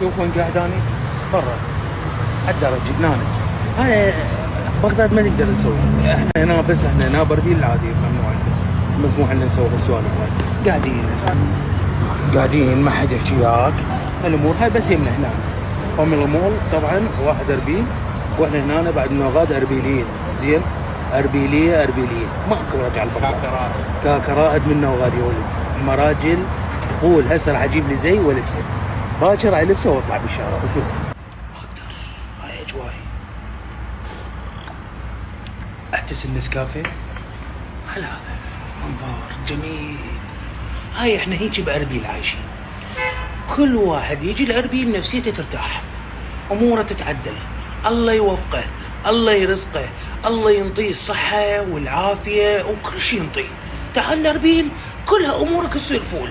شوف وين قاعد اني برا على الدرج هنا. هاي بغداد ما نقدر نسوي احنا هنا، بس احنا هنا بربيل العادي ممنوع لنا، مسموح لنا نسوي هالسوالف هاي. قاعدين ما حد يحكي وياك الامور هاي، بس يمنا هنا فاميلي مول طبعا واحد اربيل، واحنا هنا بعد نوغاد اربيليه. زين اربيليه ماكو رجع لبغداد. كاكرائد من نوغاد يا ولد، مراجل فول. هسه راح اجيب لي زي والبسه باكر، راح البسه واطلع بالشارع وشوف. ما اقدر هاي اجواي. احتس النسكافيه على هذا منظر جميل. هاي احنا هيجي باربيل عايشين، كل واحد يجي الاربيل نفسيته ترتاح، اموره تتعدل، الله يوفقه، الله يرزقه، الله ينطيه الصحه والعافيه وكل شيء ينطيه. تعال الاربيل كلها امورك تصير فول.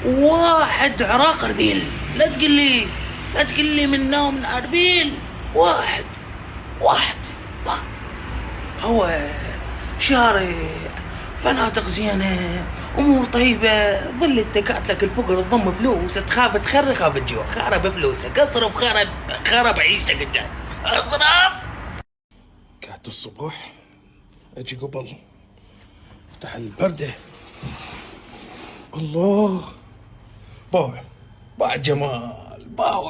واحد عراق اربيل، لا تقول لي من ومن اربيل. واحد هو شارع، فنادق زينه، امور طيبه، ظل التكاتلك الفقر، تضم فلوس، تخاف تخرب، خاف تجوع، خرب فلوسك، اصرف، خرب عيشتك الجاي، اصرف. قعدت الصبح اجي قبل افتح البرده، الله باع جمال، باع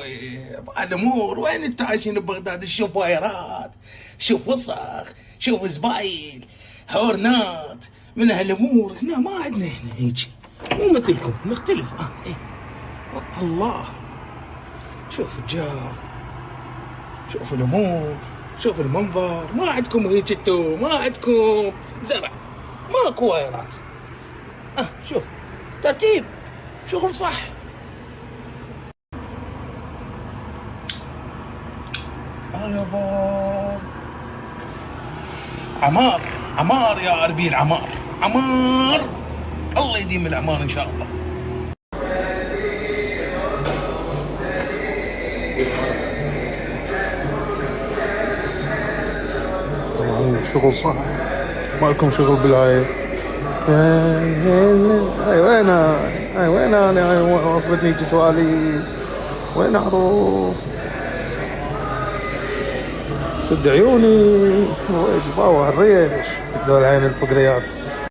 الامور. وين انتوا عايشين ببغداد؟ شوف وايرات، شوف وسخ، شوف زبايل، هورنات من هالامور. هنا ما عندنا، هنا هيجي مو مثلكم، نختلف. ايه الله، شوف الجو، شوف الامور، شوف المنظر. ما عندكم هيك انتو، ما عندكم زرع، ماكو وايرات. شوف ترتيب، شغل صح. يابا عمار يا اربيل، عمار الله يديم العمار ان شاء الله. طبعا شغل صح، ما لكم شغل بالعاية. هاي وين انا وصلتني سواليف، وين اعرف سد عيوني، باوع الريش دول عين الفقريات.